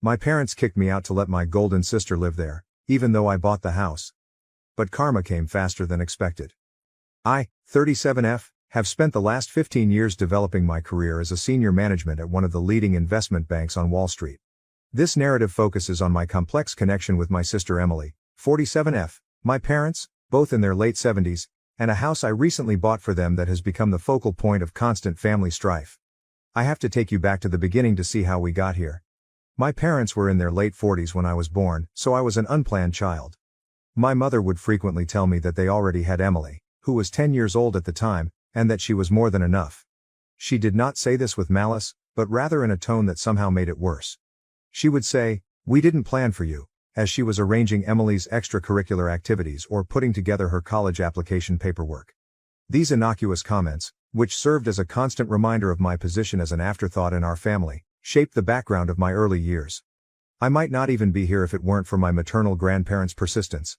My parents kicked me out to let my golden sister live there, even though I bought the house. But karma came faster than expected. I, 37F, have spent the last 15 years developing my career as a senior management at one of the leading investment banks on Wall Street. This narrative focuses on my complex connection with my sister Emily, 47F, my parents, both in their late 70s, and a house I recently bought for them that has become the focal point of constant family strife. I have to take you back to the beginning to see how we got here. My parents were in their late 40s when I was born, so I was an unplanned child. My mother would frequently tell me that they already had Emily, who was 10 years old at the time, and that she was more than enough. She did not say this with malice, but rather in a tone that somehow made it worse. She would say, "We didn't plan for you," as she was arranging Emily's extracurricular activities or putting together her college application paperwork. These innocuous comments, which served as a constant reminder of my position as an afterthought in our family, shaped the background of my early years. I might not even be here if it weren't for my maternal grandparents' persistence.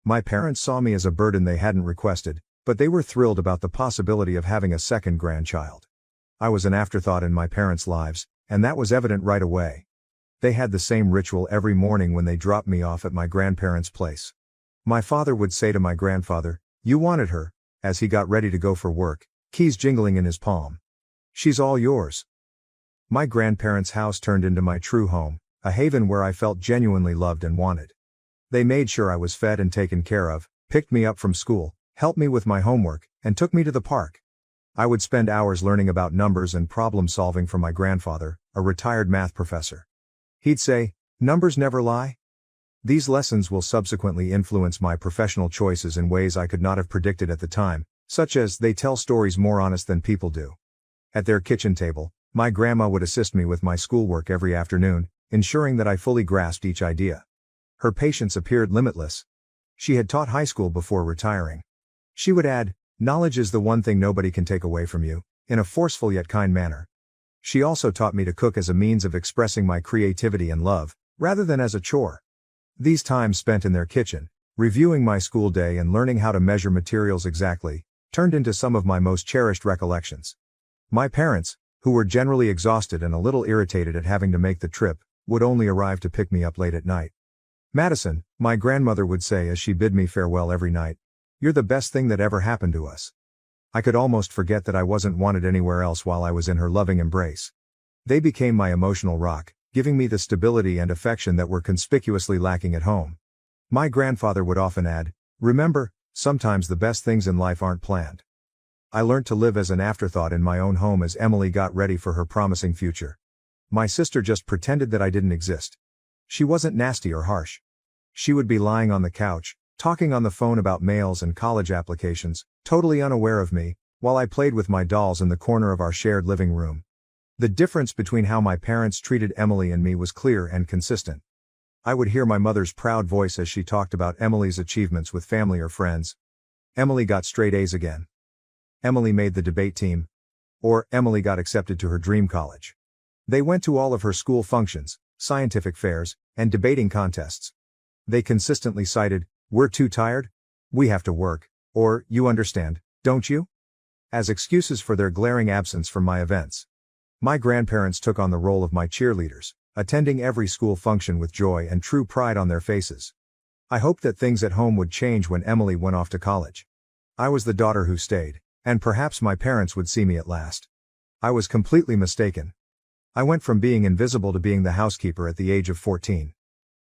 My parents saw me as a burden they hadn't requested, but they were thrilled about the possibility of having a second grandchild. I was an afterthought in my parents' lives, and that was evident right away. They had the same ritual every morning when they dropped me off at my grandparents' place. My father would say to my grandfather, "You wanted her," as he got ready to go for work, keys jingling in his palm. "She's all yours." My grandparents' house turned into my true home, a haven where I felt genuinely loved and wanted. They made sure I was fed and taken care of, picked me up from school, helped me with my homework, and took me to the park. I would spend hours learning about numbers and problem solving from my grandfather, a retired math professor. He'd say, "Numbers never lie." These lessons will subsequently influence my professional choices in ways I could not have predicted at the time, such as they tell stories more honest than people do. At their kitchen table, my grandma would assist me with my schoolwork every afternoon, ensuring that I fully grasped each idea. Her patience appeared limitless. She had taught high school before retiring. She would add, "Knowledge is the one thing nobody can take away from you," in a forceful yet kind manner. She also taught me to cook as a means of expressing my creativity and love, rather than as a chore. These times spent in their kitchen, reviewing my school day and learning how to measure materials exactly, turned into some of my most cherished recollections. My parents, who were generally exhausted and a little irritated at having to make the trip, would only arrive to pick me up late at night. "Madison," my grandmother would say as she bid me farewell every night, "you're the best thing that ever happened to us." I could almost forget that I wasn't wanted anywhere else while I was in her loving embrace. They became my emotional rock, giving me the stability and affection that were conspicuously lacking at home. My grandfather would often add, "Remember, sometimes the best things in life aren't planned." I learned to live as an afterthought in my own home as Emily got ready for her promising future. My sister just pretended that I didn't exist. She wasn't nasty or harsh. She would be lying on the couch, talking on the phone about mails and college applications, totally unaware of me, while I played with my dolls in the corner of our shared living room. The difference between how my parents treated Emily and me was clear and consistent. I would hear my mother's proud voice as she talked about Emily's achievements with family or friends. Emily got straight A's again. Emily made the debate team. Or, Emily got accepted to her dream college. They went to all of her school functions, scientific fairs, and debating contests. They consistently cited, "We're too tired," "We have to work," or "You understand, don't you?" as excuses for their glaring absence from my events. My grandparents took on the role of my cheerleaders, attending every school function with joy and true pride on their faces. I hoped that things at home would change when Emily went off to college. I was the daughter who stayed, and perhaps my parents would see me at last. I was completely mistaken. I went from being invisible to being the housekeeper at the age of 14.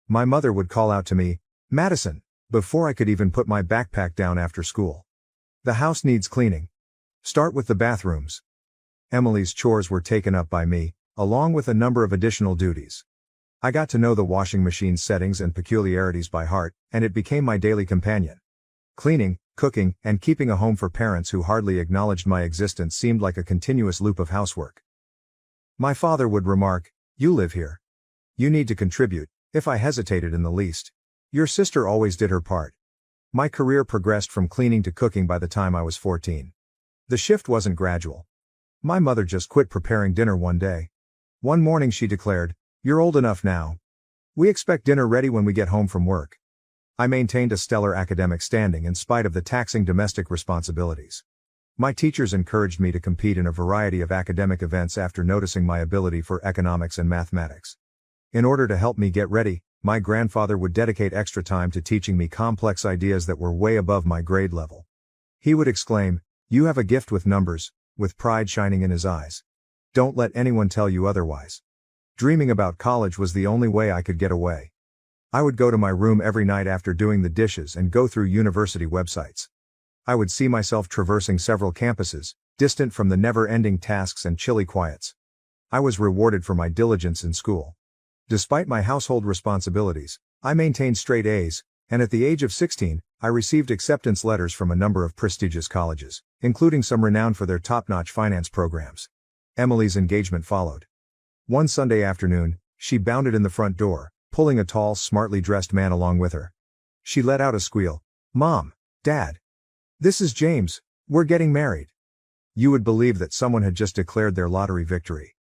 My mother would call out to me, "Madison," before I could even put my backpack down after school. "The house needs cleaning. Start with the bathrooms." Emily's chores were taken up by me, along with a number of additional duties. I got to know the washing machine's settings and peculiarities by heart, and it became my daily companion. Cleaning, cooking, and keeping a home for parents who hardly acknowledged my existence seemed like a continuous loop of housework. My father would remark, "You live here. You need to contribute," if I hesitated in the least. "Your sister always did her part." My career progressed from cleaning to cooking by the time I was 14. The shift wasn't gradual. My mother just quit preparing dinner one day. One morning she declared, "You're old enough now. We expect dinner ready when we get home from work." I maintained a stellar academic standing in spite of the taxing domestic responsibilities. My teachers encouraged me to compete in a variety of academic events after noticing my ability for economics and mathematics. In order to help me get ready, my grandfather would dedicate extra time to teaching me complex ideas that were way above my grade level. He would exclaim, "You have a gift with numbers," with pride shining in his eyes. "Don't let anyone tell you otherwise." Dreaming about college was the only way I could get away. I would go to my room every night after doing the dishes and go through university websites. I would see myself traversing several campuses, distant from the never-ending tasks and chilly quiets. I was rewarded for my diligence in school. Despite my household responsibilities, I maintained straight A's, and at the age of 16, I received acceptance letters from a number of prestigious colleges, including some renowned for their top-notch finance programs. Emily's engagement followed. One Sunday afternoon, she bounded in the front door, pulling a tall, smartly dressed man along with her. She let out a squeal. "Mom! Dad! This is James, we're getting married." You would believe that someone had just declared their lottery victory.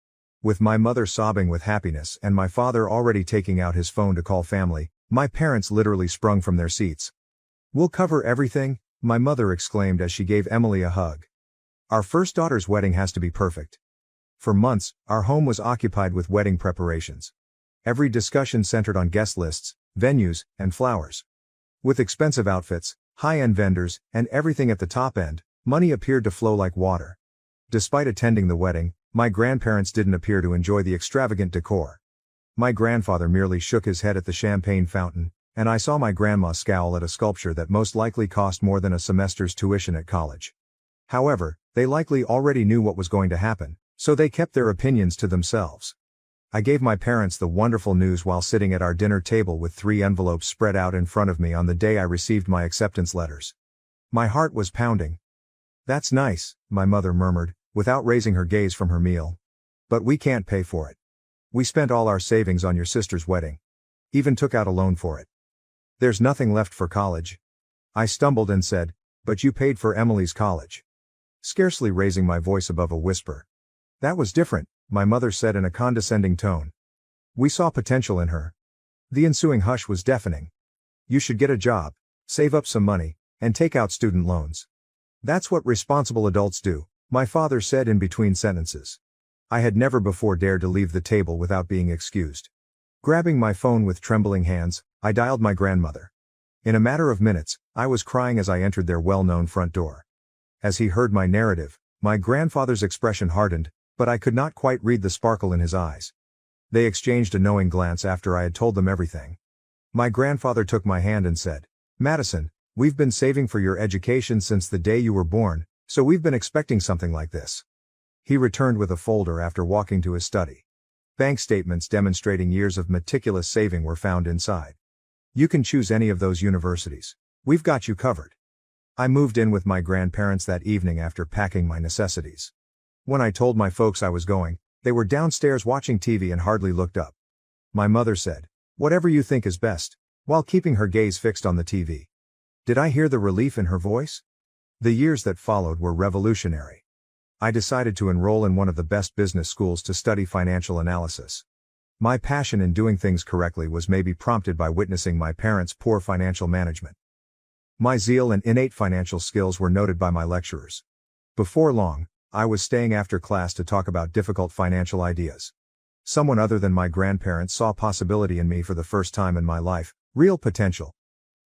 With my mother sobbing with happiness and my father already taking out his phone to call family, my parents literally sprung from their seats. "We'll cover everything," my mother exclaimed as she gave Emily a hug. "Our first daughter's wedding has to be perfect." For months, our home was occupied with wedding preparations. Every discussion centered on guest lists, venues, and flowers. With expensive outfits, high-end vendors, and everything at the top end, money appeared to flow like water. Despite attending the wedding, my grandparents didn't appear to enjoy the extravagant decor. My grandfather merely shook his head at the champagne fountain, and I saw my grandma scowl at a sculpture that most likely cost more than a semester's tuition at college. However, they likely already knew what was going to happen, so they kept their opinions to themselves. I gave my parents the wonderful news while sitting at our dinner table with 3 envelopes spread out in front of me on the day I received my acceptance letters. My heart was pounding. "That's nice," my mother murmured, without raising her gaze from her meal. "But we can't pay for it. We spent all our savings on your sister's wedding. Even took out a loan for it. There's nothing left for college." I stumbled and said, "But you paid for Emily's college." Scarcely raising my voice above a whisper. "That was different," my mother said in a condescending tone. "We saw potential in her." The ensuing hush was deafening. "You should get a job, save up some money, and take out student loans. That's what responsible adults do," my father said in between sentences. I had never before dared to leave the table without being excused. Grabbing my phone with trembling hands, I dialed my grandmother. In a matter of minutes, I was crying as I entered their well-known front door. As he heard my narrative, my grandfather's expression hardened, but I could not quite read the sparkle in his eyes. They exchanged a knowing glance after I had told them everything. My grandfather took my hand and said, "Madison, we've been saving for your education since the day you were born, so we've been expecting something like this." He returned with a folder after walking to his study. Bank statements demonstrating years of meticulous saving were found inside. "You can choose any of those universities. We've got you covered." I moved in with my grandparents that evening after packing my necessities. When I told my folks I was going, they were downstairs watching TV and hardly looked up. My mother said, "Whatever you think is best," while keeping her gaze fixed on the TV. Did I hear the relief in her voice? The years that followed were revolutionary. I decided to enroll in one of the best business schools to study financial analysis. My passion in doing things correctly was maybe prompted by witnessing my parents' poor financial management. My zeal and innate financial skills were noted by my lecturers. Before long, I was staying after class to talk about difficult financial ideas. Someone other than my grandparents saw possibility in me for the first time in my life, real potential.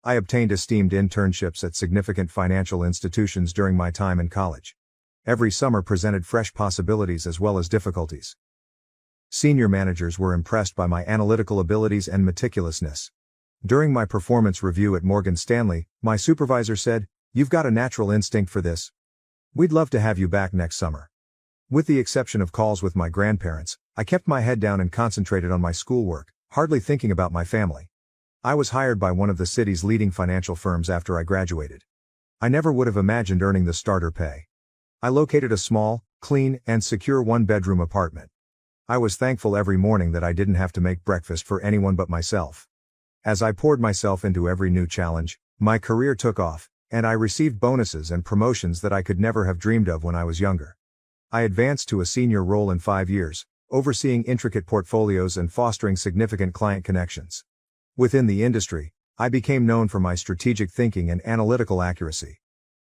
I obtained esteemed internships at significant financial institutions during my time in college. Every summer presented fresh possibilities as well as difficulties. Senior managers were impressed by my analytical abilities and meticulousness. During my performance review at Morgan Stanley, my supervisor said, "You've got a natural instinct for this. We'd love to have you back next summer." With the exception of calls with my grandparents, I kept my head down and concentrated on my schoolwork, hardly thinking about my family. I was hired by one of the city's leading financial firms after I graduated. I never would have imagined earning the starter pay. I located a small, clean, and secure one-bedroom apartment. I was thankful every morning that I didn't have to make breakfast for anyone but myself. As I poured myself into every new challenge, my career took off, and I received bonuses and promotions that I could never have dreamed of when I was younger. I advanced to a senior role in 5 years, overseeing intricate portfolios and fostering significant client connections. Within the industry, I became known for my strategic thinking and analytical accuracy.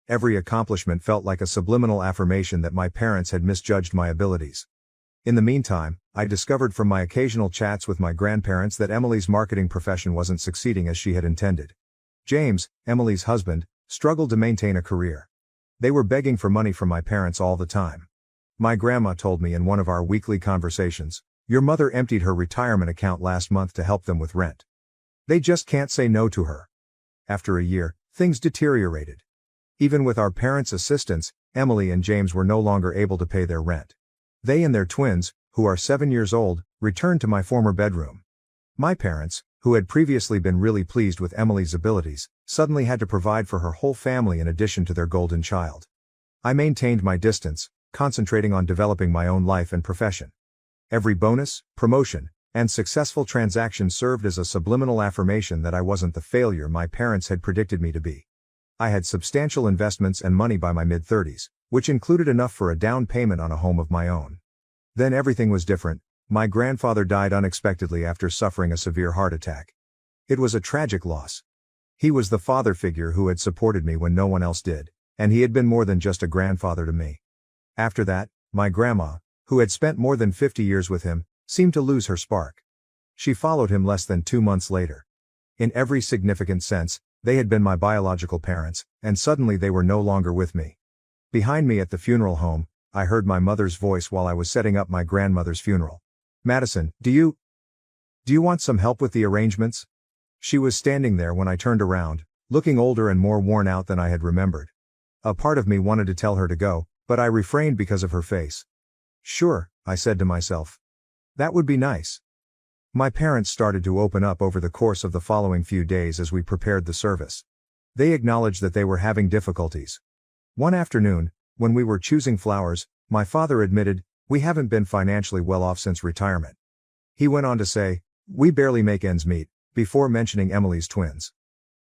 Every accomplishment felt like a subliminal affirmation that my parents had misjudged my abilities. In the meantime, I discovered from my occasional chats with my grandparents that Emily's marketing profession wasn't succeeding as she had intended. James, Emily's husband, struggled to maintain a career. They were begging for money from my parents all the time. My grandma told me in one of our weekly conversations, "Your mother emptied her retirement account last month to help them with rent. They just can't say no to her." After a year, things deteriorated. Even with our parents' assistance, Emily and James were no longer able to pay their rent. They and their twins, who are 7 years old, returned to my former bedroom. My parents, who had previously been really pleased with Emily's abilities, suddenly had to provide for her whole family in addition to their golden child. I maintained my distance, concentrating on developing my own life and profession. Every bonus, promotion, and successful transaction served as a subliminal affirmation that I wasn't the failure my parents had predicted me to be. I had substantial investments and money by my mid-30s, which included enough for a down payment on a home of my own. Then everything was different. My grandfather died unexpectedly after suffering a severe heart attack. It was a tragic loss. He was the father figure who had supported me when no one else did, and he had been more than just a grandfather to me. After that, my grandma, who had spent more than 50 years with him, seemed to lose her spark. She followed him less than 2 months later. In every significant sense, they had been my biological parents, and suddenly they were no longer with me. Behind me at the funeral home, I heard my mother's voice while I was setting up my grandmother's funeral. "Madison, do you want some help with the arrangements?" She was standing there when I turned around, looking older and more worn out than I had remembered. A part of me wanted to tell her to go, but I refrained because of her face. "Sure," I said to myself. "That would be nice." My parents started to open up over the course of the following few days as we prepared the service. They acknowledged that they were having difficulties. One afternoon, when we were choosing flowers, my father admitted, "We haven't been financially well off since retirement." He went on to say, "We barely make ends meet," before mentioning Emily's twins.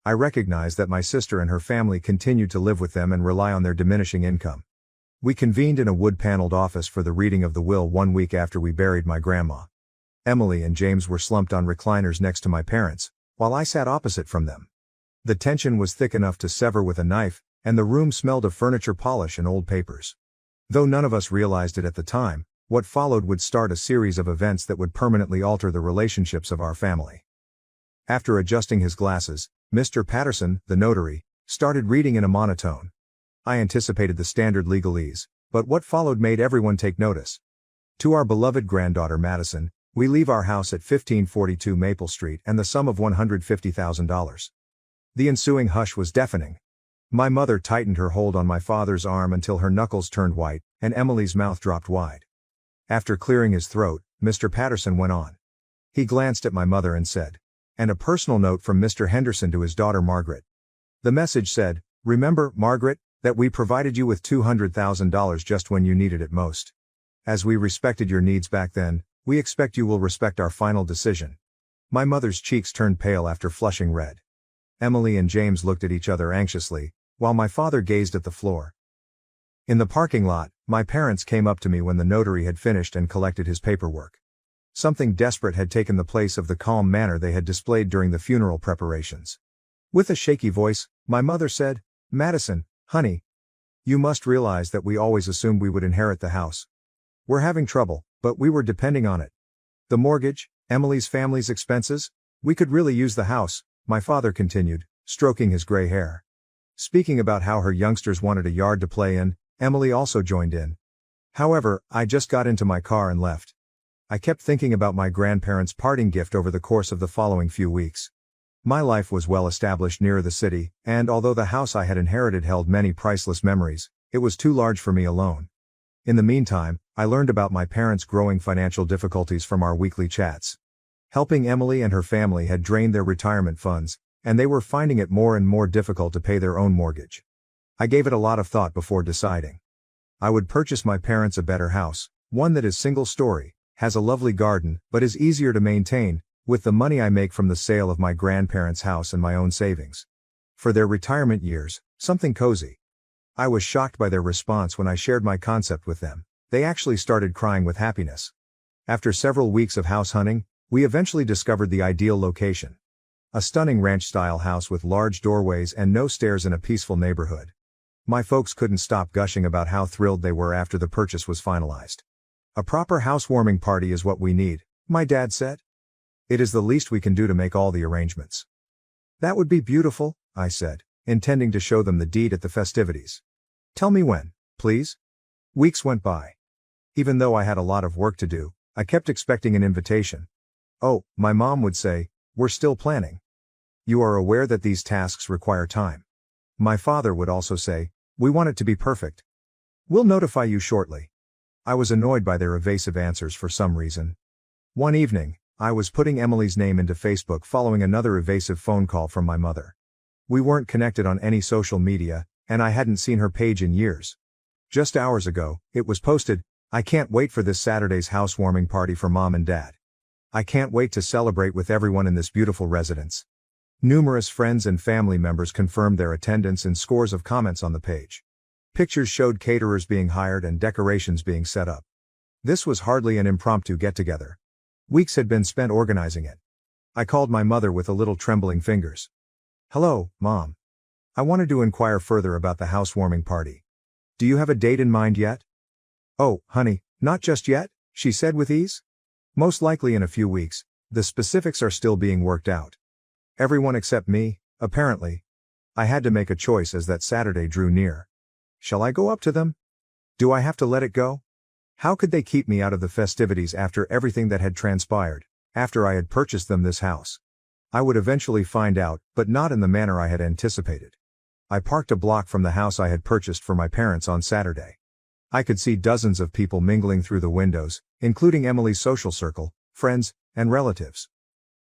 I recognized that my sister and her family continued to live with them and rely on their diminishing income. We convened in a wood-paneled office for the reading of the will 1 week after we buried my grandma. Emily and James were slumped on recliners next to my parents, while I sat opposite from them. The tension was thick enough to sever with a knife, and the room smelled of furniture polish and old papers. Though none of us realized it at the time, what followed would start a series of events that would permanently alter the relationships of our family. After adjusting his glasses, Mr. Patterson, the notary, started reading in a monotone. I anticipated the standard legalese, but what followed made everyone take notice. "To our beloved granddaughter Madison, we leave our house at 1542 Maple Street and the sum of $150,000. The ensuing hush was deafening. My mother tightened her hold on my father's arm until her knuckles turned white, and Emily's mouth dropped wide. After clearing his throat, Mr. Patterson went on. He glanced at my mother and said, "And a personal note from Mr. Henderson to his daughter Margaret." The message said, "Remember, Margaret, that we provided you with $200,000 just when you needed it most. As we respected your needs back then, we expect you will respect our final decision." My mother's cheeks turned pale after flushing red. Emily and James looked at each other anxiously, while my father gazed at the floor. In the parking lot, my parents came up to me when the notary had finished and collected his paperwork. Something desperate had taken the place of the calm manner they had displayed during the funeral preparations. With a shaky voice, my mother said, "Madison, honey, you must realize that we always assumed we would inherit the house. We're having trouble, but we were depending on it. The mortgage, Emily's family's expenses, we could really use the house," my father continued, stroking his gray hair. Speaking about how her youngsters wanted a yard to play in, Emily also joined in. However, I just got into my car and left. I kept thinking about my grandparents' parting gift over the course of the following few weeks. My life was well established near the city, and although the house I had inherited held many priceless memories, it was too large for me alone. In the meantime, I learned about my parents' growing financial difficulties from our weekly chats. Helping Emily and her family had drained their retirement funds, and they were finding it more and more difficult to pay their own mortgage. I gave it a lot of thought before deciding. I would purchase my parents a better house, one that is single-story, has a lovely garden, but is easier to maintain, with the money I make from the sale of my grandparents' house and my own savings. For their retirement years, something cozy. I was shocked by their response when I shared my concept with them. They actually started crying with happiness. After several weeks of house hunting, we eventually discovered the ideal location. A stunning ranch-style house with large doorways and no stairs in a peaceful neighborhood. My folks couldn't stop gushing about how thrilled they were after the purchase was finalized. A proper housewarming party is what we need, my dad said. It is the least we can do to make all the arrangements. That would be beautiful, I said, intending to show them the deed at the festivities. Tell me when, please. Weeks went by. Even though I had a lot of work to do, I kept expecting an invitation. Oh, my mom would say, we're still planning. You are aware that these tasks require time. My father would also say, we want it to be perfect. We'll notify you shortly. I was annoyed by their evasive answers for some reason. One evening, I was putting Emily's name into Facebook following another evasive phone call from my mother. We weren't connected on any social media, and I hadn't seen her page in years. Just hours ago, it was posted, I can't wait for this Saturday's housewarming party for Mom and Dad. I can't wait to celebrate with everyone in this beautiful residence. Numerous friends and family members confirmed their attendance and scores of comments on the page. Pictures showed caterers being hired and decorations being set up. This was hardly an impromptu get-together. Weeks had been spent organizing it. I called my mother with a little trembling fingers. Hello, Mom. I wanted to inquire further about the housewarming party. Do you have a date in mind yet? Oh, honey, not just yet, she said with ease. Most likely in a few weeks. The specifics are still being worked out. Everyone except me, apparently. I had to make a choice as that Saturday drew near. Shall I go up to them? Do I have to let it go? How could they keep me out of the festivities after everything that had transpired, after I had purchased them this house? I would eventually find out, but not in the manner I had anticipated. I parked a block from the house I had purchased for my parents on Saturday. I could see dozens of people mingling through the windows, including Emily's social circle, friends, and relatives.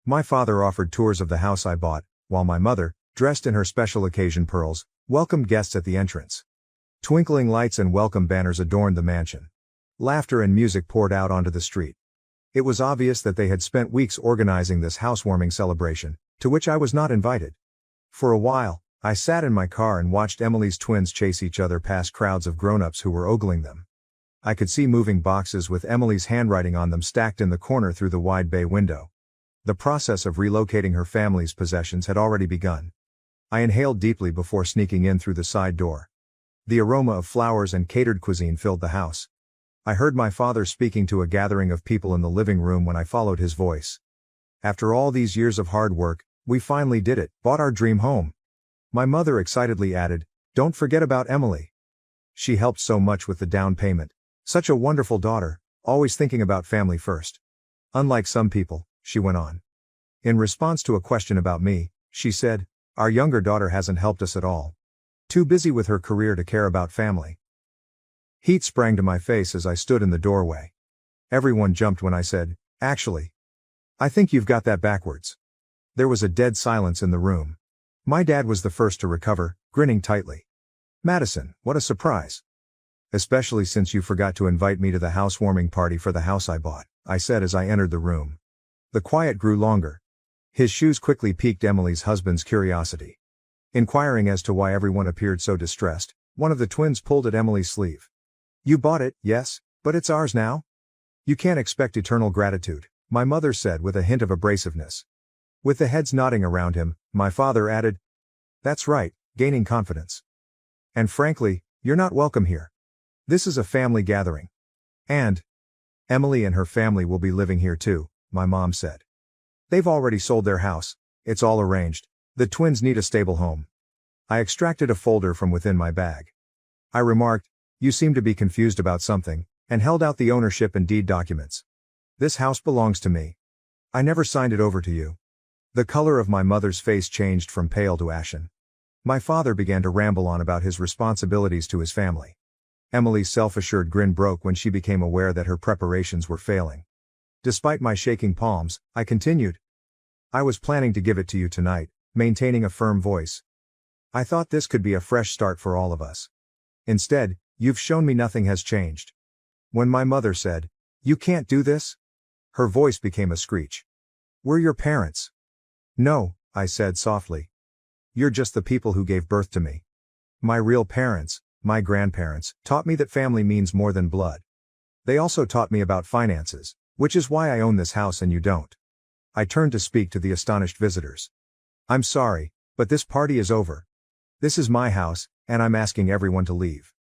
My father offered tours of the house I bought, while my mother, dressed in her special occasion pearls, welcomed guests at the entrance. Twinkling lights and welcome banners adorned the mansion. Laughter and music poured out onto the street. It was obvious that they had spent weeks organizing this housewarming celebration, to which I was not invited. For a while, I sat in my car and watched Emily's twins chase each other past crowds of grown-ups who were ogling them. I could see moving boxes with Emily's handwriting on them stacked in the corner through the wide bay window. The process of relocating her family's possessions had already begun. I inhaled deeply before sneaking in through the side door. The aroma of flowers and catered cuisine filled the house. I heard my father speaking to a gathering of people in the living room when I followed his voice. After all these years of hard work, we finally did it, bought our dream home. My mother excitedly added, don't forget about Emily. She helped so much with the down payment. Such a wonderful daughter, always thinking about family first. Unlike some people, she went on. In response to a question about me, she said, our younger daughter hasn't helped us at all. Too busy with her career to care about family. Heat sprang to my face as I stood in the doorway. Everyone jumped when I said, actually, I think you've got that backwards. There was a dead silence in the room. My dad was the first to recover, grinning tightly. Madison, what a surprise. Especially since you forgot to invite me to the housewarming party for the house I bought, I said as I entered the room. The quiet grew longer. His shoes quickly piqued Emily's husband's curiosity. Inquiring as to why everyone appeared so distressed, one of the twins pulled at Emily's sleeve. You bought it, yes, but it's ours now? You can't expect eternal gratitude, my mother said with a hint of abrasiveness. With the heads nodding around him, my father added, that's right, gaining confidence. And frankly, you're not welcome here. This is a family gathering. And Emily and her family will be living here too, my mom said. They've already sold their house, it's all arranged. The twins need a stable home. I extracted a folder from within my bag. I remarked, you seem to be confused about something, and held out the ownership and deed documents. This house belongs to me. I never signed it over to you. The color of my mother's face changed from pale to ashen. My father began to ramble on about his responsibilities to his family. Emily's self-assured grin broke when she became aware that her preparations were failing. Despite my shaking palms, I continued. I was planning to give it to you tonight, maintaining a firm voice. I thought this could be a fresh start for all of us. Instead, you've shown me nothing has changed. When my mother said, you can't do this, her voice became a screech. We're your parents. No, I said softly. You're just the people who gave birth to me. My real parents, my grandparents, taught me that family means more than blood. They also taught me about finances, which is why I own this house and you don't. I turned to speak to the astonished visitors. I'm sorry, but this party is over. This is my house, and I'm asking everyone to leave.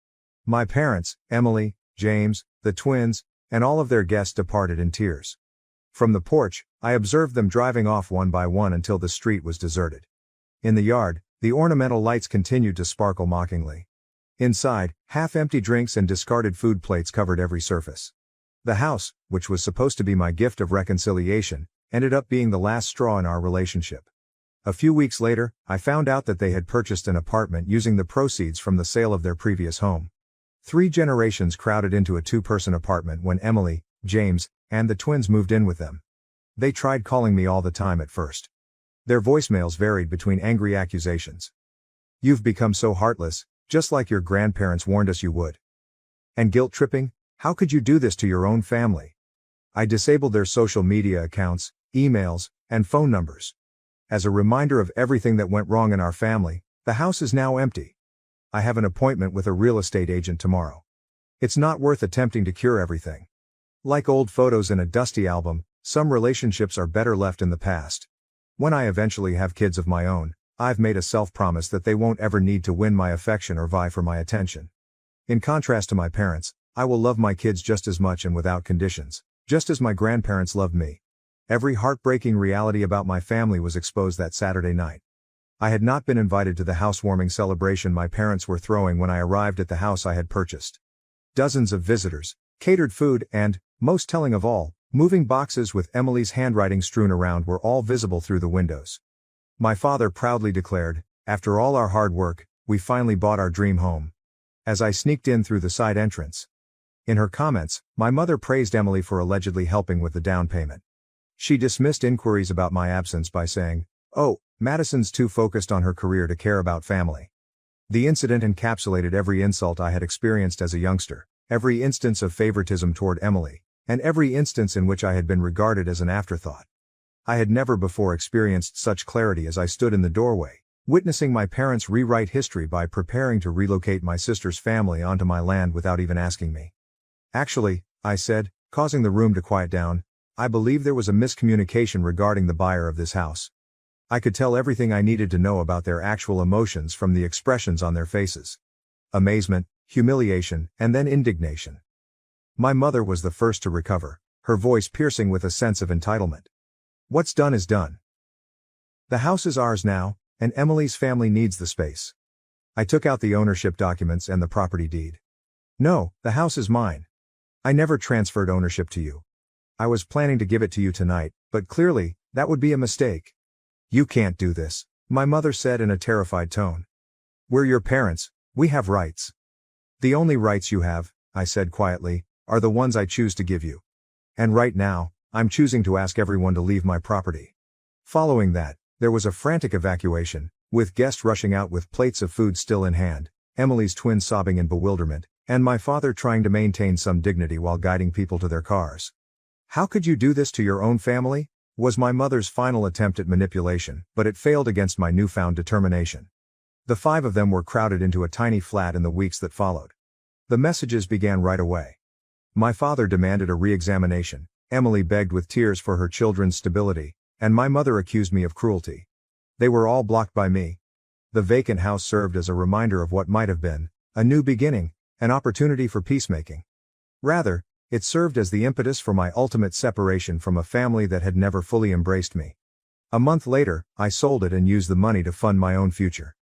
My parents, Emily, James, the twins, and all of their guests departed in tears. From the porch, I observed them driving off one by one until the street was deserted. In the yard, the ornamental lights continued to sparkle mockingly. Inside, half-empty drinks and discarded food plates covered every surface. The house, which was supposed to be my gift of reconciliation, ended up being the last straw in our relationship. A few weeks later, I found out that they had purchased an apartment using the proceeds from the sale of their previous home. 3 generations crowded into a 2-person apartment when Emily, James, and the twins moved in with them. They tried calling me all the time at first. Their voicemails varied between angry accusations. "You've become so heartless, just like your grandparents warned us you would." And guilt-tripping, "How could you do this to your own family?" I disabled their social media accounts, emails, and phone numbers. As a reminder of everything that went wrong in our family, the house is now empty. I have an appointment with a real estate agent tomorrow. It's not worth attempting to cure everything. Like old photos in a dusty album, some relationships are better left in the past. When I eventually have kids of my own, I've made a self-promise that they won't ever need to win my affection or vie for my attention. In contrast to my parents, I will love my kids just as much and without conditions, just as my grandparents loved me. Every heartbreaking reality about my family was exposed that Saturday night. I had not been invited to the housewarming celebration my parents were throwing when I arrived at the house I had purchased. Dozens of visitors, catered food, and, most telling of all, moving boxes with Emily's handwriting strewn around were all visible through the windows. My father proudly declared, "After all our hard work, we finally bought our dream home," as I sneaked in through the side entrance. In her comments, my mother praised Emily for allegedly helping with the down payment. She dismissed inquiries about my absence by saying, "Oh, Madison's too focused on her career to care about family." The incident encapsulated every insult I had experienced as a youngster, every instance of favoritism toward Emily, and every instance in which I had been regarded as an afterthought. I had never before experienced such clarity as I stood in the doorway, witnessing my parents rewrite history by preparing to relocate my sister's family onto my land without even asking me. "Actually," I said, causing the room to quiet down, "I believe there was a miscommunication regarding the buyer of this house." I could tell everything I needed to know about their actual emotions from the expressions on their faces. Amazement, humiliation, and then indignation. My mother was the first to recover, her voice piercing with a sense of entitlement. "What's done is done. The house is ours now, and Emily's family needs the space." I took out the ownership documents and the property deed. "No, the house is mine. I never transferred ownership to you. I was planning to give it to you tonight, but clearly, that would be a mistake." "You can't do this," my mother said in a terrified tone. "We're your parents, we have rights." "The only rights you have," I said quietly, "are the ones I choose to give you. And right now, I'm choosing to ask everyone to leave my property." Following that, there was a frantic evacuation, with guests rushing out with plates of food still in hand, Emily's twins sobbing in bewilderment, and my father trying to maintain some dignity while guiding people to their cars. "How could you do this to your own family?" was my mother's final attempt at manipulation, but it failed against my newfound determination. The 5 of them were crowded into a tiny flat in the weeks that followed. The messages began right away. My father demanded a re-examination, Emily begged with tears for her children's stability, and my mother accused me of cruelty. They were all blocked by me. The vacant house served as a reminder of what might have been, a new beginning, an opportunity for peacemaking. Rather, it served as the impetus for my ultimate separation from a family that had never fully embraced me. A month later, I sold it and used the money to fund my own future.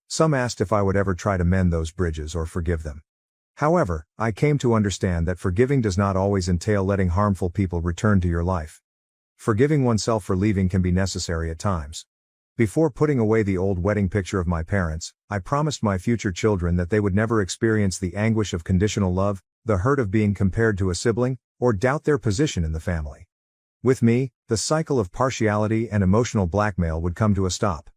Some asked if I would ever try to mend those bridges or forgive them. However, I came to understand that forgiving does not always entail letting harmful people return to your life. Forgiving oneself for leaving can be necessary at times. Before putting away the old wedding picture of my parents, I promised my future children that they would never experience the anguish of conditional love, the hurt of being compared to a sibling, or doubt their position in the family. With me, the cycle of partiality and emotional blackmail would come to a stop.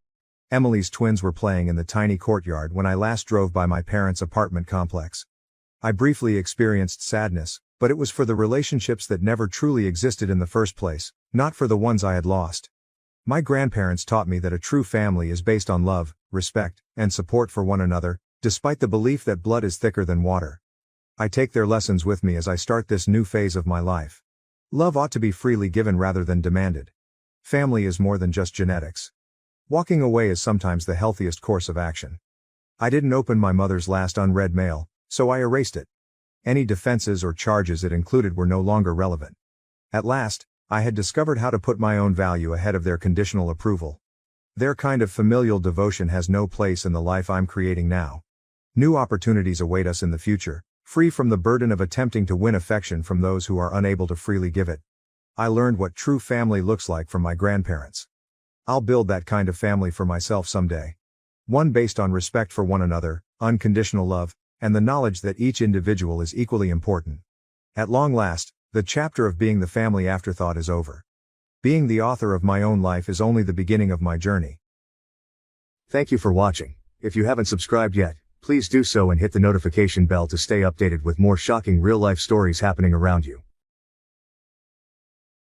Emily's twins were playing in the tiny courtyard when I last drove by my parents' apartment complex. I briefly experienced sadness, but it was for the relationships that never truly existed in the first place, not for the ones I had lost. My grandparents taught me that a true family is based on love, respect, and support for one another, despite the belief that blood is thicker than water. I take their lessons with me as I start this new phase of my life. Love ought to be freely given rather than demanded. Family is more than just genetics. Walking away is sometimes the healthiest course of action. I didn't open my mother's last unread mail, so I erased it. Any defenses or charges it included were no longer relevant. At last, I had discovered how to put my own value ahead of their conditional approval. Their kind of familial devotion has no place in the life I'm creating now. New opportunities await us in the future, free from the burden of attempting to win affection from those who are unable to freely give it. I learned what true family looks like from my grandparents. I'll build that kind of family for myself someday. One based on respect for one another, unconditional love, and the knowledge that each individual is equally important. At long last, the chapter of being the family afterthought is over. Being the author of my own life is only the beginning of my journey. Thank you for watching. If you haven't subscribed yet, please do so and hit the notification bell to stay updated with more shocking real-life stories happening around you.